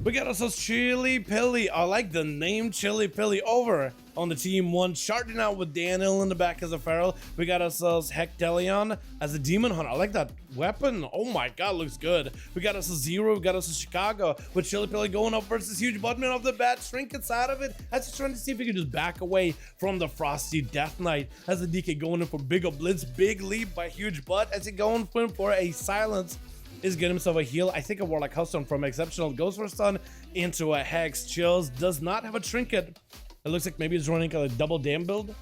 We got ourselves Chili Pilly. I like the name Chili Pilly. Over on the team one, charging out with Daniel in the back as a feral. We got ourselves Hectelion as a demon hunter. I like that weapon. Oh my god, looks good. We got ourselves Zero. We got ourselves Chicago with Chili Pilly going up versus Huge Buttman off the bat. Trinkets out of it. As he's trying to see if he can just back away from the Frosty Death Knight. As the DK going in for big blitz, big leap by Huge Butt. As he going for a silence. Is getting himself a heal. I think a Warlock Healthstone from Exceptional. Goes for a stun into a Hex. Chills. Does not have a trinket. It looks like maybe he's running a double dam build.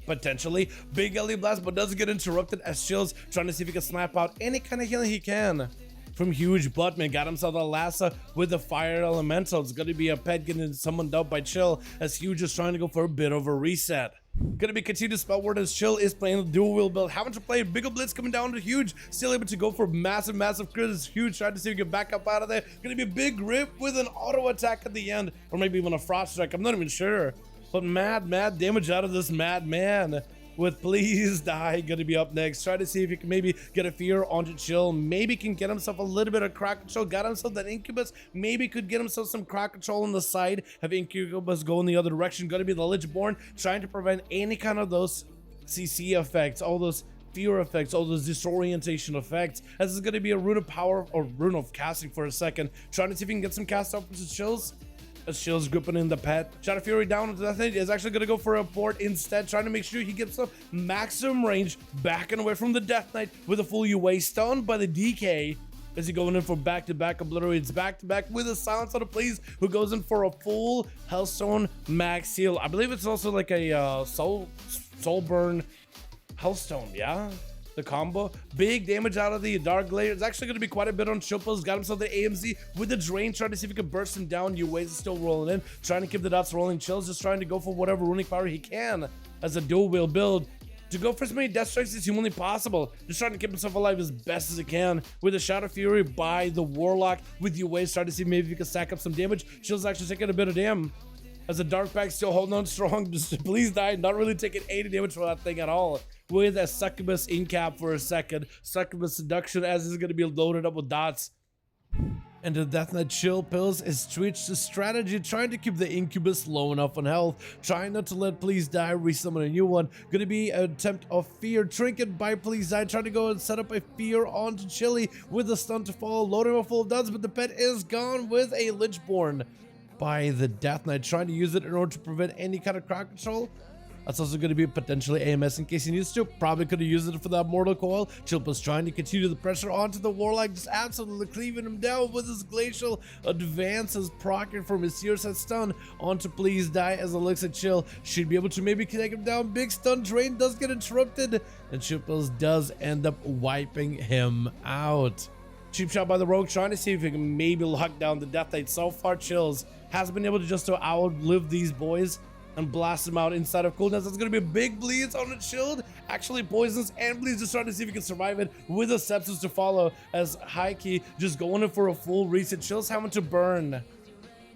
Potentially. Big LE Blast, but doesn't get interrupted as Chills trying to see if he can snap out any kind of healing he can. From Huge Buttman. Got himself a Lassa with the Fire Elemental. It's going to be a pet getting summoned up by Chill as Huge is trying to go for a bit of a reset. Gonna be continued spell word as Chill is playing the dual wheel build. Having to play Big Blitz coming down to Huge. Still able to go for massive crit as Huge trying to see if he can back up out of there. Gonna be a big rip with an auto attack at the end. Or maybe even a frost strike. I'm not even sure. But mad damage out of this madman. With Please Die gonna be up next. Try to see if he can maybe get a fear onto Chill. Maybe can get himself a little bit of crowd control. Got himself that Incubus. Maybe could get himself some crowd control on the side. Have Incubus go in the other direction. Gonna be the Lichborn trying to prevent any kind of those CC effects. All those fear effects, all those disorientation effects. As this is gonna be a Rune of Power or Rune of Casting for a second. Trying to see if he can get some cast off versus Chills. As Chill's gripping in the pet. Shadow Fury down into that thing is actually going to go for a port instead, trying to make sure he gets some maximum range, backing away from the Death Knight with a full UA stunned by the DK. As he going in for back-to-back obliterates back-to-back with a silence on a Please, who goes in for a full Hellstone max heal. I believe it's also like a soul burn Hellstone, yeah? The combo. Big damage out of the Dark Glare. It's actually going to be quite a bit on Chupos. Got himself the AMZ with the Drain, trying to see if he can burst him down. UAs is still rolling in, trying to keep the dots rolling. Chills just trying to go for whatever runic power he can as a dual wheel build. To go for as many death strikes as humanly possible. Just trying to keep himself alive as best as he can. With a Shadow Fury by the Warlock with UAs, trying to see maybe if he can stack up some damage. Chills actually taking a bit of damage. As the Dark Pack still holding on strong. Just Please Die. Not really taking any damage for that thing at all. With a Succubus in cap for a second. Succubus Seduction as is going to be loaded up with dots. And the Death Knight Chill Pills is switched to strategy, trying to keep the Incubus low enough on health. Trying not to let Please Die resummon a new one. Going to be an attempt of Fear. Trinket by Please Die. Trying to go and set up a Fear onto Chili with a stun to follow. Loading him full of dots, but the pet is gone with a Lichborn by the Death Knight. Trying to use it in order to prevent any kind of crowd control. That's also going to be potentially AMS in case he needs to. Probably could have used it for that Mortal Coil. Chilpa's trying to continue the pressure onto the Warlock, just absolutely cleaving him down with his Glacial advances, proccing from his Seer Set stun onto Please Die as it looks at Chill. Should be able to maybe connect him down. Big stun drain does get interrupted, and Chilpa's does end up wiping him out. Cheap shot by the Rogue, trying to see if he can maybe lock down the Death Knight. So far, Chills has been able to just outlive these boys and blast him out inside of cooldowns. That's going to be a big bleeds on the shield. Actually poisons and bleeds, just trying to see if he can survive it with a sepsis to follow as Heike just going in for a full reset. Chill's having to burn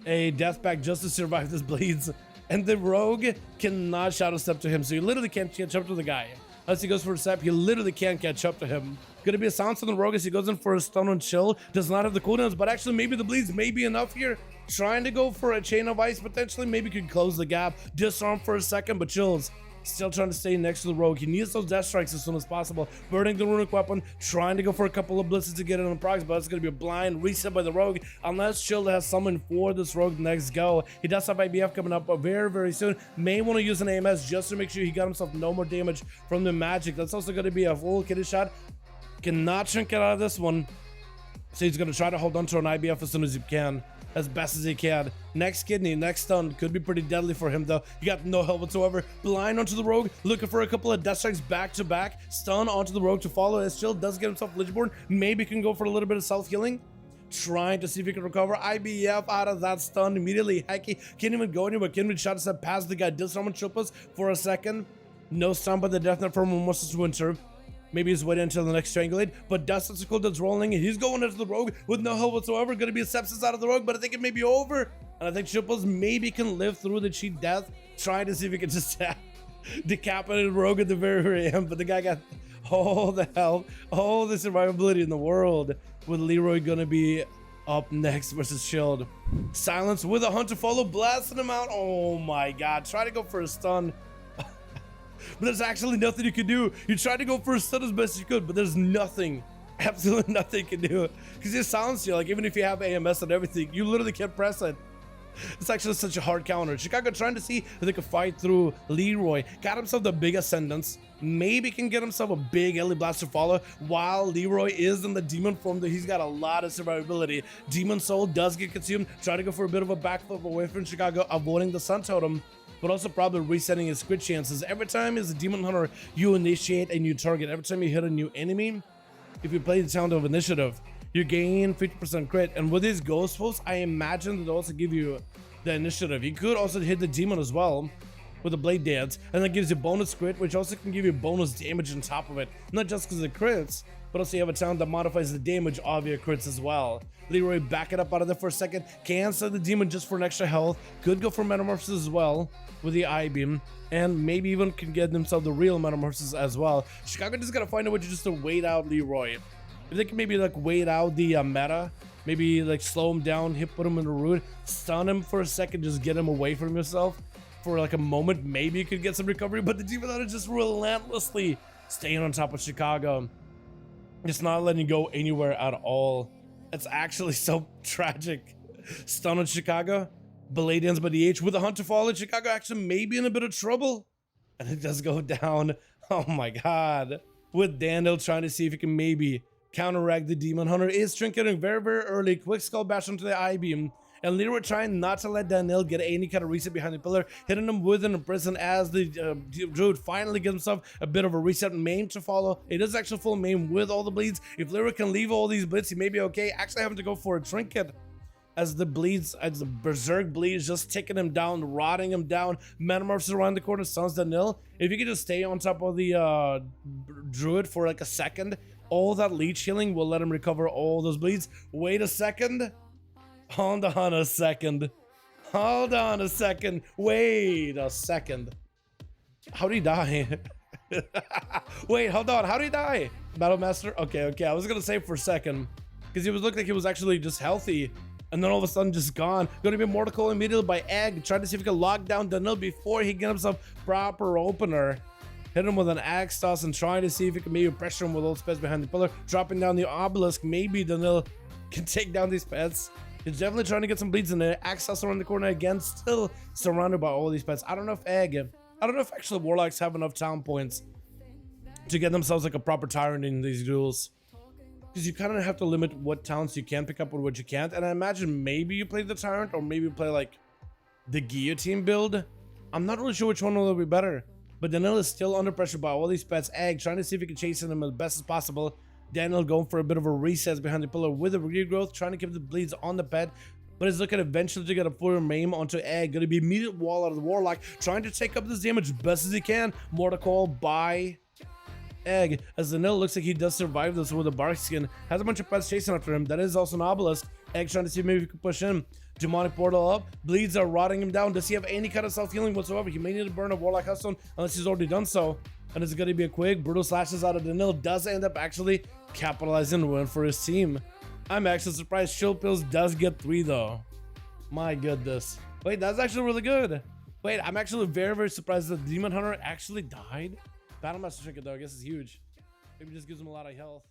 a death pack just to survive this bleeds. And the Rogue cannot shadow step to him, so you literally can't catch up to the guy. As he goes for a step, he literally can't catch up to him. Gonna be a silence on the Rogue as he goes in for a stun on Chill. Does not have the cooldowns, but actually maybe the bleeds may be enough here. Trying to go for a Chain of Ice, potentially maybe could close the gap. Disarm for a second, but Chill's still trying to stay next to the Rogue. He needs those death strikes as soon as possible. Burning the runic weapon, trying to go for a couple of blitzes to get it on procs, but it's going to be a blind reset by the Rogue unless Chill has someone for this Rogue next go. He does have IBF coming up very soon. May want to use an AMS just to make sure he got himself no more damage from the magic. That's also going to be a full kitty shot. Cannot shrink it out of this one. So he's going to try to hold on to an IBF as soon as he can. As best as he can. Next kidney, next stun could be pretty deadly for him though. He got no help whatsoever. Blind onto the Rogue, looking for a couple of death strikes back to back. Stun onto the Rogue to follow as Chill does get himself Lichborn. Maybe can go for a little bit of self-healing. Trying to see if he can recover. IBF out of that stun immediately. Heike can't even go anywhere. Can't even shot a step past the guy. Disarm on Chupas for a second. No stun by the Death Knight from Moses Winter. Maybe he's waiting until the next Strangulate, but Dustin's cooldowns rolling, and he's going into the Rogue with no help whatsoever. Going to be a sepsis out of the Rogue, but I think it may be over. And I think Chupos maybe can live through the cheat death. Trying to see if he can just decapitate Rogue at the very end, but the guy got all the health, all the survivability in the world. With Leroy going to be Up next versus Shield. Silence with a Hunter follow, blasting him out. Oh my god, try to go for a stun. But there's actually nothing you can do. You tried to go for a stun as best you could, but there's nothing. Absolutely nothing you can do. Because you silence you, like even if you have AMS and everything, you literally can't press it. It's actually such a hard counter. Chicago trying to see if they could fight through Leroy. Got himself the big Ascendance. Maybe can get himself a big Ellie Blaster follow while Leroy is in the demon form. He's got a lot of survivability. Demon Soul does get consumed. Try to go for a bit of a backflip away from Chicago, avoiding the Sun Totem, but also probably resetting his crit chances. Every time as a Demon Hunter, you initiate a new target. Every time you hit a new enemy, if you play the Sound of Initiative, you gain 50% crit, and with these Ghost Wolves, I imagine they'll also give you the initiative. You could also hit the demon as well with the Blade Dance, and that gives you bonus crit, which also can give you bonus damage on top of it. Not just because of crits, but also you have a talent that modifies the damage of your crits as well. Leroy back it up out of there for a second. Can set the demon just for an extra health. Could go for Metamorphosis as well with the I-Beam, and maybe even can get themselves the real Metamorphosis as well. Chicago just gotta find a way just to wait out Leroy. If they can maybe like wait out the meta, maybe like slow him down, put him in a root, stun him for a second, just get him away from yourself for like a moment, maybe you could get some recovery. But the Demon Hunter just relentlessly staying on top of Chicago, just not letting go anywhere at all. It's actually so tragic. Stun on Chicago, Blade ends by DH with a Hunter fall, and Chicago actually may be in a bit of trouble, and it does go down. Oh my god. With Daniel trying to see if he can maybe counteract the Demon Hunter, is trinketing very, very early. Quick Skull Bash onto the I-Beam. And Leroy trying not to let Daniel get any kind of reset behind the pillar, hitting him with an imprison as the Druid finally gets himself a bit of a reset. Main to follow. It is actually full main with all the bleeds. If Leroy can leave all these bleeds, he may be okay. Actually having to go for a trinket as the bleeds, as the Berserk bleeds, just taking him down, rotting him down. Metamorphosis around the corner, stuns Daniel. If you could just stay on top of the Druid for like a second, all that leech healing will let him recover all those bleeds. Wait a second. Hold on a second. Hold on a second. Wait a second. How did he die? Wait, hold on. How did he die? Battlemaster? Okay. I was gonna say for a second, because he was looking like he was actually just healthy, and then all of a sudden just gone. Gonna be Mortal immediately by Egg. Trying to see if he can lock down Daniel before he get himself proper opener. Hit him with an axe toss and trying to see if he can maybe pressure him with old pets behind the pillar. Dropping down the obelisk. Maybe Daniel can take down these pets. He's definitely trying to get some bleeds in there. Axe toss around the corner again. Still surrounded by all these pets. I don't know if actually Warlocks have enough talent points to get themselves like a proper tyrant in these duels. Because you kind of have to limit what talents you can pick up and what you can't. And I imagine maybe you play the tyrant or maybe you play like the guillotine build. I'm not really sure which one will be better. But Daniel is still under pressure by all these pets. Egg trying to see if he can chase them as best as possible. Daniel going for a bit of a reset behind the pillar with a regrowth, trying to keep the bleeds on the pet. But he's looking eventually to get a full maim onto Egg. Gonna be immediate wall out of the Warlock, trying to take up this damage best as he can. Mortal by Egg, as Daniel looks like he does survive this with a bark skin. Has a bunch of pets chasing after him. That is also an obelisk. Egg trying to see if maybe he can push in. Demonic portal up. Bleeds are rotting him down. Does he have any kind of self-healing whatsoever? He may need to burn a Warlock Hearthstone unless he's already done so. And it's going to be a quick brutal slashes out of Daniel. Does end up actually capitalizing and win for his team. I'm actually surprised Shield Pills does get 3 though. My goodness. Wait, that's actually really good. Wait, I'm actually very, very surprised that the Demon Hunter actually died. Battlemaster Trinket though, I guess is huge. Maybe just gives him a lot of health.